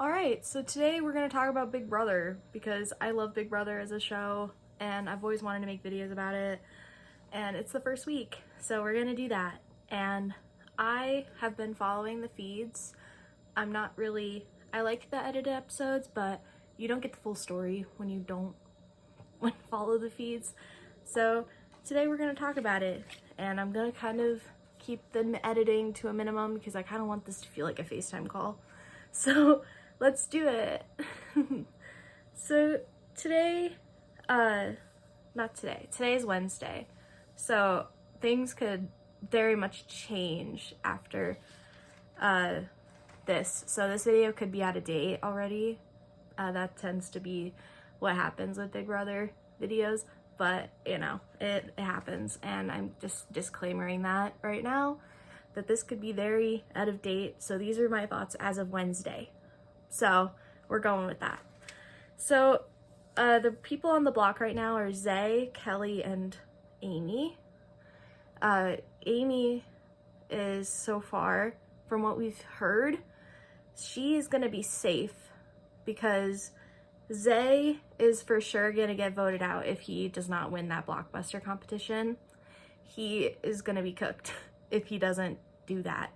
Alright, so today we're going to talk about Big Brother because I love Big Brother as a show and I've always wanted to make videos about it, and it's the first week, so we're going to do that. And I have been following the feeds. I like the edited episodes, but you don't get the full story when you don't follow the feeds. So today we're going to talk about it, and I'm going to kind of keep the editing to a minimum because I kind of want this to feel like a FaceTime call. So let's do it. So today is Wednesday. So things could very much change after this. So this video could be out of date already. That tends to be what happens with Big Brother videos, but you know, it happens, and I'm just disclaimering that right now, that this could be very out of date. So these are my thoughts as of Wednesday. So we're going with that. So the people on the block right now are Zay, Kelly, and Amy. Amy is, so far, from what we've heard, she is going to be safe because Zay is for sure going to get voted out if he does not win that blockbuster competition. He is going to be cooked if he doesn't do that.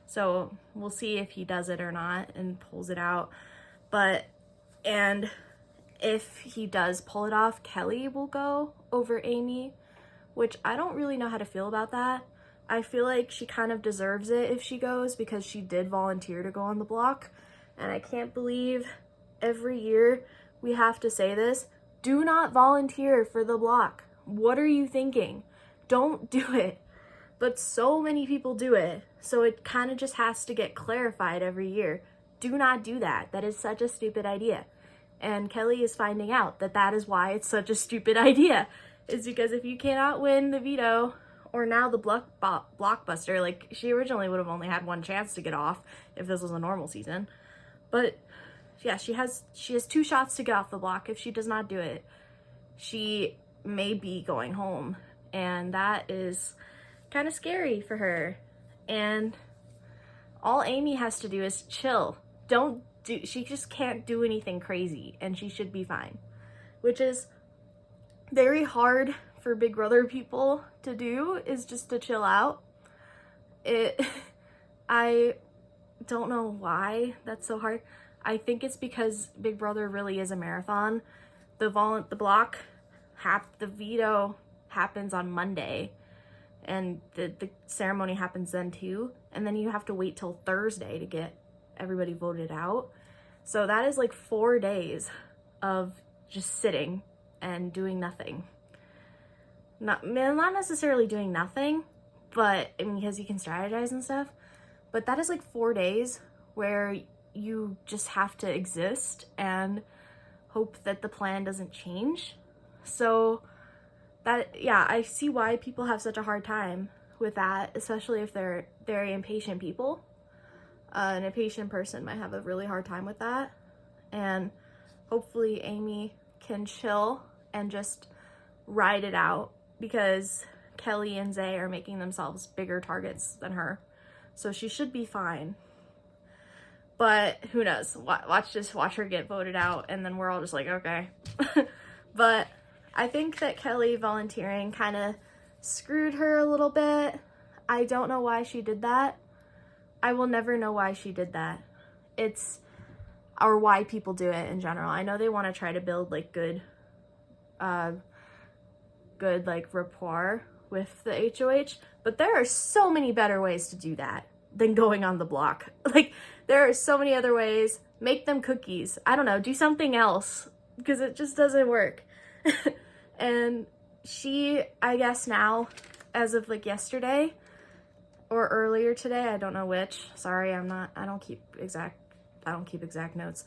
So we'll see if he does it or not and pulls it out. And if he does pull it off, Kelly will go over Amy, which I don't really know how to feel about that. I feel like she kind of deserves it if she goes because she did volunteer to go on the block. And I can't believe every year we have to say this. Do not volunteer for the block. What are you thinking? Don't do it. But so many people do it, so it kind of just has to get clarified every year. Do not do that. That is such a stupid idea. And Kelly is finding out that that is why it's such a stupid idea. Is because if you cannot win the veto, or now the blockbuster, like, she originally would have only had one chance to get off if this was a normal season. But yeah, she has 2 shots to get off the block. If she does not do it, she may be going home. And that is kind of scary for her. And all Amy has to do is chill. She just can't do anything crazy, and she should be fine, which is very hard for Big Brother people to do, is just to chill out. I don't know why that's so hard. I think it's because Big Brother really is a marathon. The veto happens on Monday, and the ceremony happens then too, and then you have to wait till Thursday to get everybody voted out. So that is like 4 days of just sitting and doing nothing. Not necessarily doing nothing, but I mean, because you can strategize and stuff, but that is like 4 days where you just have to exist and hope that the plan doesn't change. So that, yeah, I see why people have such a hard time with that, especially if they're very impatient people. An impatient person might have a really hard time with that. And hopefully Amy can chill and just ride it out, because Kelly and Zay are making themselves bigger targets than her. So she should be fine. But who knows? Watch her get voted out, and then we're all just like, okay. But I think that Kelly volunteering kind of screwed her a little bit. I don't know why she did that. I will never know why she did that. Or why people do it in general. I know they want to try to build like good like rapport with the HOH, but there are so many better ways to do that than going on the block. Like, there are so many other ways. Make them cookies. I don't know, do something else, because it just doesn't work. And she, I guess now, as of like yesterday or earlier today, I don't know which. Sorry, I don't keep exact notes.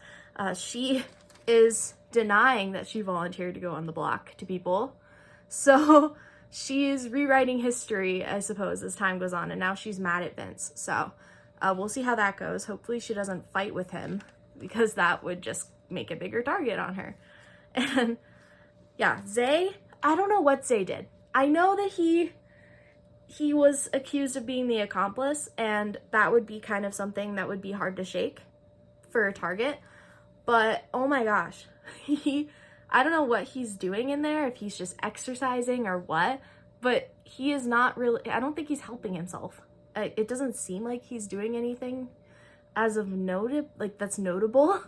She is denying that she volunteered to go on the block to people. So she is rewriting history, I suppose, as time goes on, and now she's mad at Vince. So we'll see how that goes. Hopefully she doesn't fight with him, because that would just make a bigger target on her. And yeah, Zay, I don't know what Zay did. I know that he was accused of being the accomplice, and that would be kind of something that would be hard to shake for a target, but oh my gosh, I don't know what he's doing in there, if he's just exercising or what, but he is not really, I don't think he's helping himself. It doesn't seem like he's doing anything as of that's notable.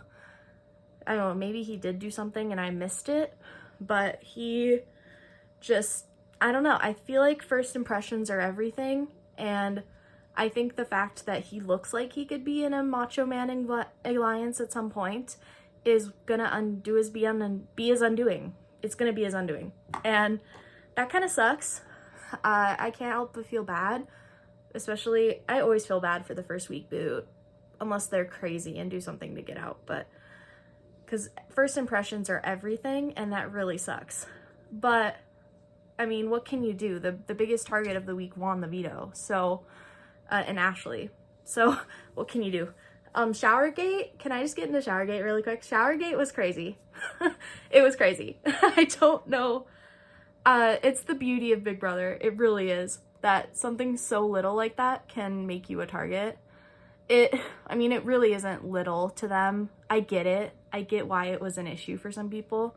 I don't know, maybe he did do something and I missed it, but he just, I don't know, I feel like first impressions are everything, and I think the fact that he looks like he could be in a Macho Man alliance at some point is gonna be his undoing. It's gonna be his undoing. And that kind of sucks. I can't help but feel bad. Especially, I always feel bad for the first week boot, unless they're crazy and do something to get out. But, because first impressions are everything, and that really sucks. But, I mean, what can you do? The biggest target of the week won the veto. So, and Ashley. So, what can you do? Showergate, can I just get into Showergate really quick? Showergate was crazy. It was crazy. I don't know. It's the beauty of Big Brother. It really is. That something so little like that can make you a target. I mean, it really isn't little to them. I get it. I get why it was an issue for some people.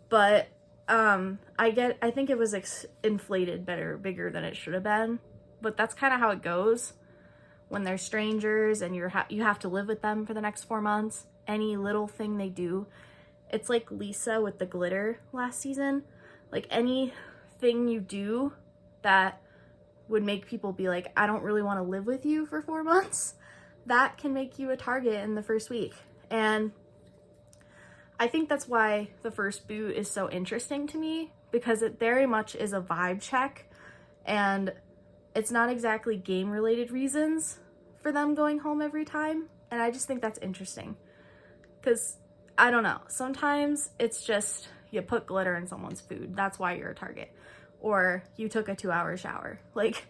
But, I think it was inflated bigger than it should have been. But that's kind of how it goes. When they're strangers and you have to live with them for the next 4 months, any little thing they do, it's like Lisa with the glitter last season. Like anything you do that would make people be like, I don't really want to live with you for 4 months, that can make you a target in the first week. And I think that's why the first boot is so interesting to me, because it very much is a vibe check, and it's not exactly game related reasons for them going home every time. And I just think that's interesting, because I don't know, sometimes it's just you put glitter in someone's food, that's why you're a target, or you took a 2-hour shower. Like,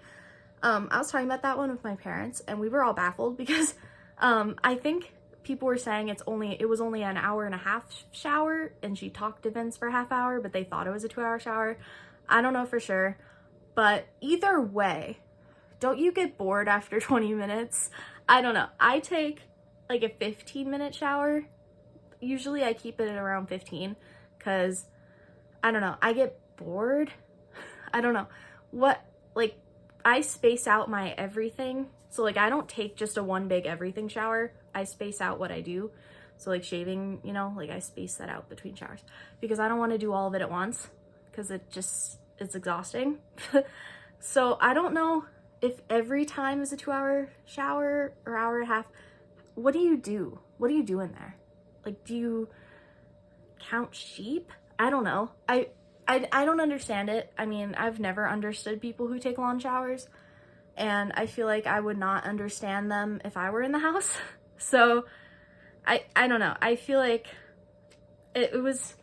I was talking about that one with my parents, and we were all baffled because I think people were saying it was only an hour and a half shower, and she talked to Vince for a half hour, but they thought it was a 2-hour shower. I don't know for sure, but either way, don't you get bored after 20 minutes? I don't know. I take like a 15-minute shower. Usually I keep it at around 15 because, I don't know, I get bored. I don't know. I space out my everything. So, like, I don't take just a one big everything shower. I space out what I do. So, like, shaving, like, I space that out between showers. Because I don't want to do all of it at once. Because it's exhausting. So, I don't know if every time is a 2-hour shower or hour and a half. What do you do? What do you do in there? Like, do you count sheep? I don't know. I don't understand it. I mean, I've never understood people who take long showers, and I feel like I would not understand them if I were in the house. So I don't know. I feel like it was,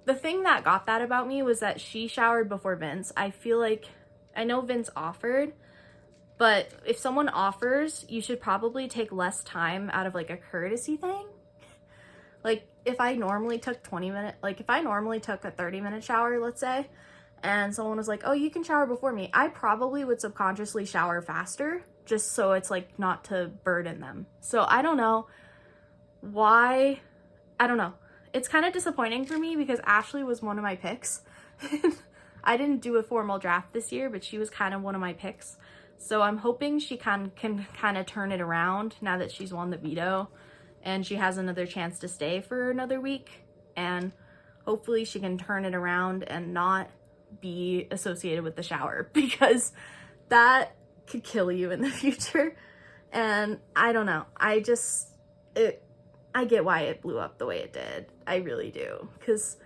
the thing that got that about me was that she showered before Vince. I feel like, I know Vince offered, but if someone offers, you should probably take less time out of like a courtesy thing. Like, if I normally took if I normally took a 30-minute shower, let's say, and someone was like, oh, you can shower before me, I probably would subconsciously shower faster, just so it's like not to burden them. So I don't know why, I don't know. It's kind of disappointing for me because Ashley was one of my picks. I didn't do a formal draft this year, but she was kind of one of my picks. So I'm hoping she can kind of turn it around now that she's won the veto. And she has another chance to stay for another week. And hopefully she can turn it around and not be associated with the shower, because that could kill you in the future. And I don't know. I get why it blew up the way it did. I really do. Because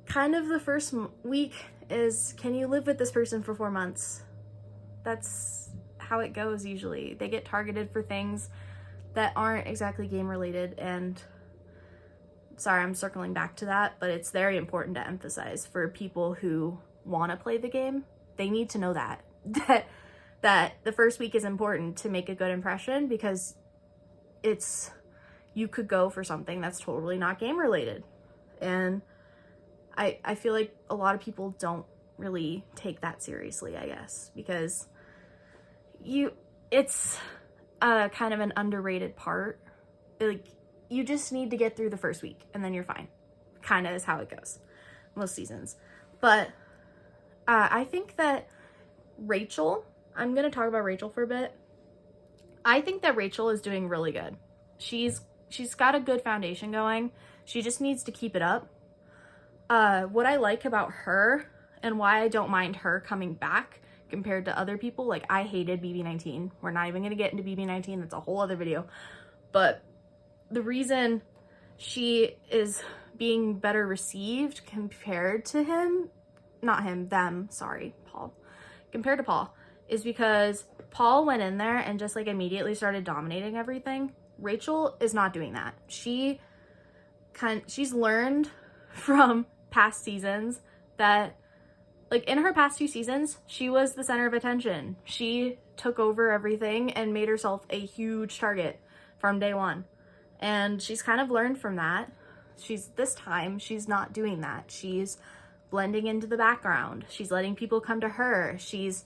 kind of the first week is, can you live with this person for 4 months? That's how it goes usually. They get targeted for things that aren't exactly game related, and sorry, I'm circling back to that, but it's very important to emphasize for people who want to play the game. They need to know that the first week is important to make a good impression, because you could go for something that's totally not game related. And I feel like a lot of people don't really take that seriously, I guess, because it's kind of an underrated part. Like, you just need to get through the first week and then you're fine. Kind of is how it goes most seasons. But I think that Rachel, I'm going to talk about Rachel for a bit. I think that Rachel is doing really good. She's got a good foundation going. She just needs to keep it up. What I like about her and why I don't mind her coming back compared to other people, like I hated BB19. We're not even going to get into BB19. That's a whole other video. But the reason she is being better received compared to him, not him, them, sorry, Paul, compared to Paul, is because Paul went in there and just like immediately started dominating everything. Rachel is not doing that. She's learned from past seasons that, like, in her past 2 seasons, she was the center of attention. She took over everything and made herself a huge target from day one. And she's kind of learned from that. This time, she's not doing that. She's blending into the background. She's letting people come to her. She's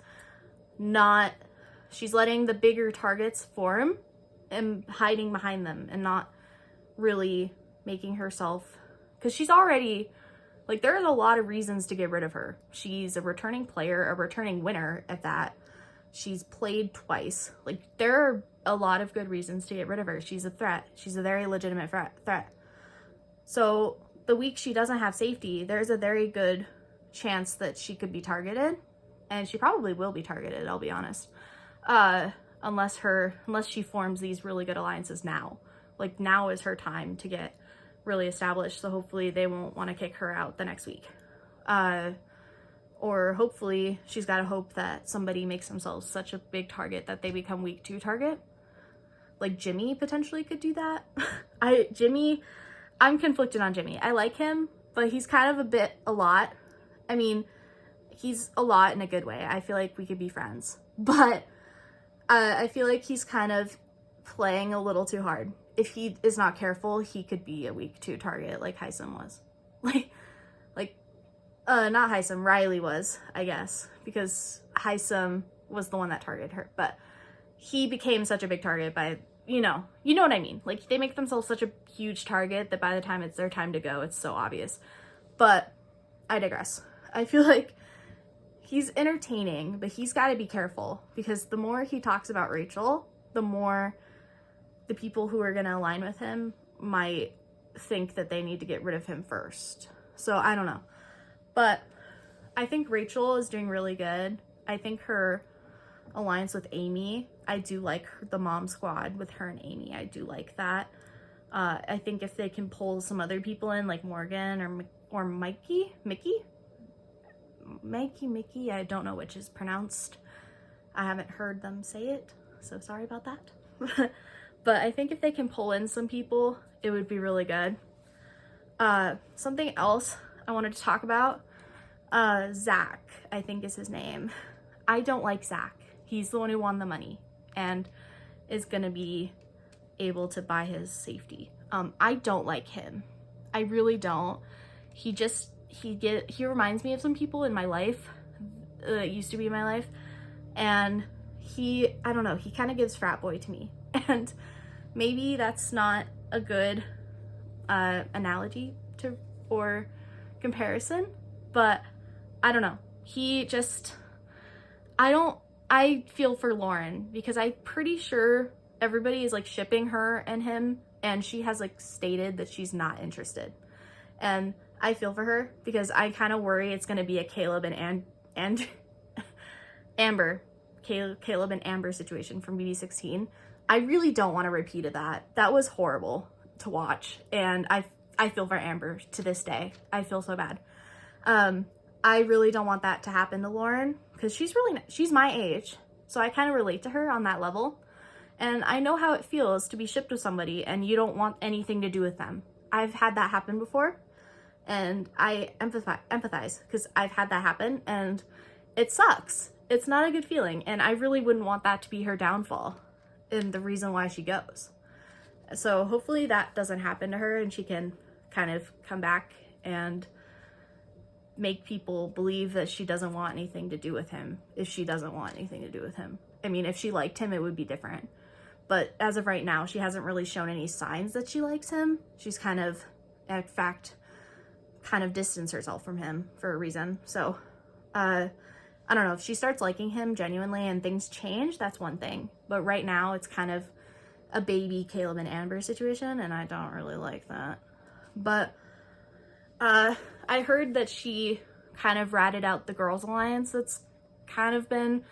letting the bigger targets form and hiding behind them and not really making herself, because she's already, like, there's a lot of reasons to get rid of her. She's a returning player, a returning winner at that. She's played twice. Like, there are a lot of good reasons to get rid of her. She's a threat. She's a very legitimate threat. So the week she doesn't have safety, there's a very good chance that she could be targeted. And she probably will be targeted, I'll be honest. Unless she forms these really good alliances now. Like, now is her time to get really established, so hopefully they won't want to kick her out the next week. Or hopefully she's got to hope that somebody makes themselves such a big target that they become week 2 target. Like Jimmy potentially could do that. I'm conflicted on Jimmy. I like him, but he's kind of a lot. I mean, he's a lot in a good way. I feel like we could be friends, but I feel like he's kind of playing a little too hard. If he is not careful, he could be a week 2 target like Heisem was. Not Heisem, Riley was, I guess, because Heisem was the one that targeted her, but he became such a big target by, you know what I mean? Like, they make themselves such a huge target that by the time it's their time to go, it's so obvious. But I digress. I feel like he's entertaining, but he's got to be careful, because the more he talks about Rachel, the more the people who are going to align with him might think that they need to get rid of him first. So I don't know. But I think Rachel is doing really good. I think her alliance with Amy, I do like the mom squad with her and Amy. I do like that. I think if they can pull some other people in, like Morgan or Mickey, I don't know which is pronounced. I haven't heard them say it, so sorry about that. But I think if they can pull in some people, it would be really good. Something else I wanted to talk about, Zach, I think is his name. I don't like Zach. He's the one who won the money and is gonna be able to buy his safety. I don't like him. I really don't. He reminds me of some people in my life that used to be in my life, and I don't know, he kind of gives frat boy to me. And maybe that's not a good analogy or comparison, but I don't know. I feel for Lauren, because I'm pretty sure everybody is like shipping her and him, and she has like stated that she's not interested. And I feel for her, because I kind of worry it's going to be a Caleb and Amber situation from BB16. I really don't want a repeat of that. That was horrible to watch, and I feel for Amber to this day. I feel so bad. I really don't want that to happen to Lauren, because she's my age, so I kind of relate to her on that level, and I know how it feels to be shipped with somebody and you don't want anything to do with them. I've had that happen before, and I empathize, because I've had that happen, and it sucks. It's not a good feeling, and I really wouldn't want that to be her downfall and the reason why she goes. So hopefully that doesn't happen to her, and she can kind of come back and make people believe that she doesn't want anything to do with him, if she doesn't want anything to do with him. I mean, if she liked him, it would be different. But as of right now, she hasn't really shown any signs that she likes him. She's kind of, in fact, kind of distanced herself from him for a reason. So, I don't know. If she starts liking him genuinely and things change, that's one thing. But right now, it's kind of a baby Caleb and Amber situation, and I don't really like that. But I heard that she kind of ratted out the Girls Alliance that's kind of been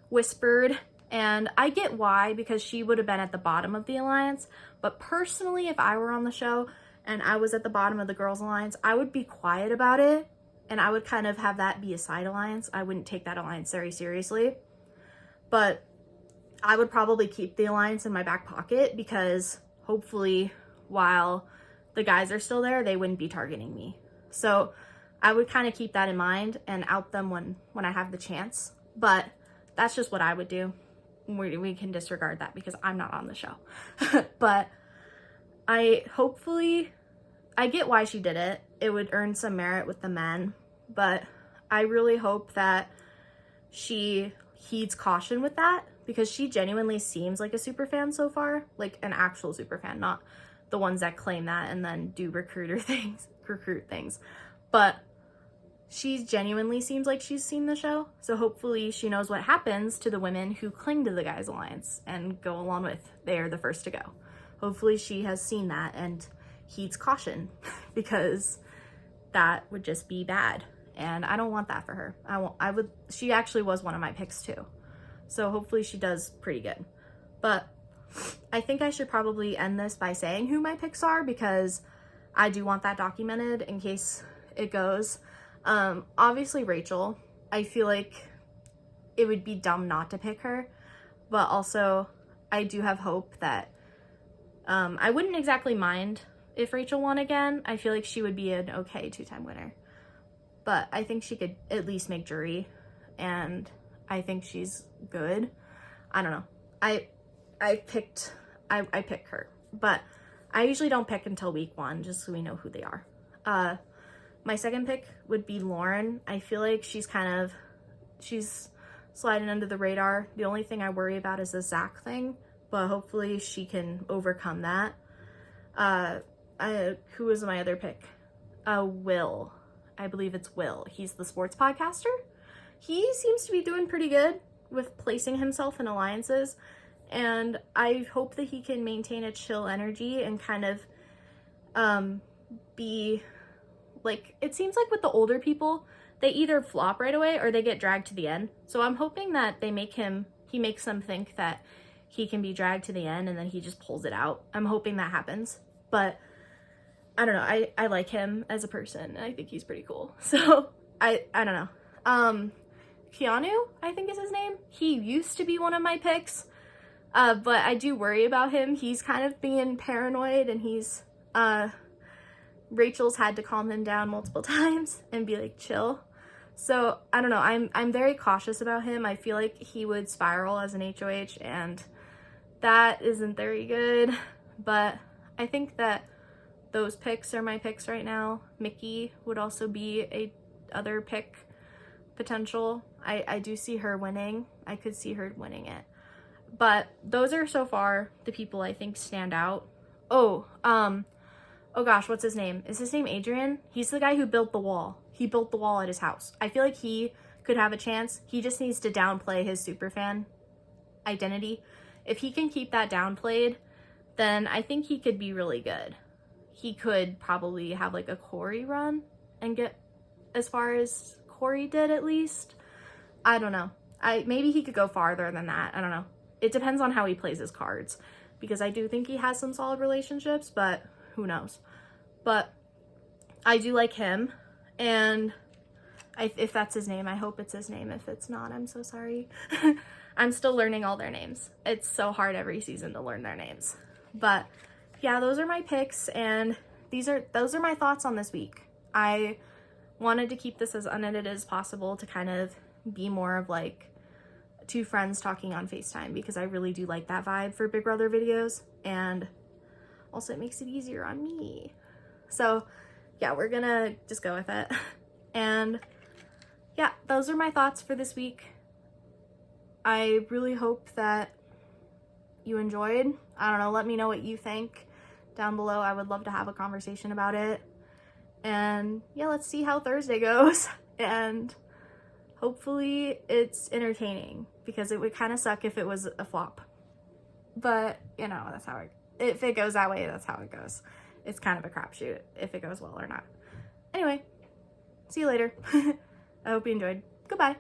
whispered, and I get why, because she would have been at the bottom of the alliance. But personally, if I were on the show and I was at the bottom of the Girls Alliance, I would be quiet about it, and I would kind of have that be a side alliance. I wouldn't take that alliance very seriously, but I would probably keep the alliance in my back pocket, because hopefully while the guys are still there, they wouldn't be targeting me. So I would kind of keep that in mind and out them when I have the chance. But that's just what I would do. We can disregard that because I'm not on the show. But I get why she did it. It would earn some merit with the men. But I really hope that she heeds caution with that, because she genuinely seems like a super fan so far. Like an actual super fan, not the ones that claim that and then do recruit things. But she genuinely seems like she's seen the show. So hopefully she knows what happens to the women who cling to the guys' alliance and go along with they are the first to go. Hopefully she has seen that and heeds caution, because that would just be bad. And I don't want that for her. She actually was one of my picks too. So hopefully she does pretty good. But I think I should probably end this by saying who my picks are, because I do want that documented in case it goes. Obviously Rachel. I feel like it would be dumb not to pick her, but also I do have hope that I wouldn't exactly mind if Rachel won again. I feel like she would be an okay 2-time winner, but I think she could at least make jury, and I think she's good. I don't know. I pick her, but I usually don't pick until week 1, just so we know who they are. My second pick would be Lauren. I feel like she's sliding under the radar. The only thing I worry about is the Zach thing, but hopefully she can overcome that. Who was my other pick? Will. I believe it's Will. He's the sports podcaster. He seems to be doing pretty good with placing himself in alliances, and I hope that he can maintain a chill energy and kind of be like, it seems like with the older people, they either flop right away or they get dragged to the end. So I'm hoping that he makes them think that he can be dragged to the end and then he just pulls it out. I'm hoping that happens. But I don't know. I like him as a person. I think he's pretty cool. So I don't know. Keanu, I think is his name. He used to be one of my picks. But I do worry about him. He's kind of being paranoid, and he's Rachel's had to calm him down multiple times and be like, chill. So I don't know. I'm very cautious about him. I feel like he would spiral as an HOH, and that isn't very good. But I think that those picks are my picks right now. Mickey would also be a other pick potential. I do see her winning. I could see her winning it. But those are so far the people I think stand out. Oh gosh, what's his name? Is his name Adrian? He's the guy who built the wall. He built the wall at his house. I feel like he could have a chance. He just needs to downplay his superfan identity. If he can keep that downplayed, then I think he could be really good. He could probably have like a Corey run and get as far as Corey did, at least. I don't know. Maybe he could go farther than that. I don't know. It depends on how he plays his cards, because I do think he has some solid relationships, but who knows. But I do like him, and if that's his name, I hope it's his name. If it's not, I'm so sorry. I'm still learning all their names. It's so hard every season to learn their names. But yeah, those are my picks, and those are my thoughts on this week. I wanted to keep this as unedited as possible to kind of be more of like two friends talking on FaceTime, because I really do like that vibe for Big Brother videos, and also it makes it easier on me. So yeah, we're gonna just go with it. And yeah, those are my thoughts for this week. I really hope that you enjoyed. I don't know, let me know what you think down below. I would love to have a conversation about it. And yeah, let's see how Thursday goes. And hopefully it's entertaining, because it would kind of suck if it was a flop. But, you know, that's how if it goes that way, that's how it goes. It's kind of a crapshoot if it goes well or not. Anyway, see you later. I hope you enjoyed. Goodbye.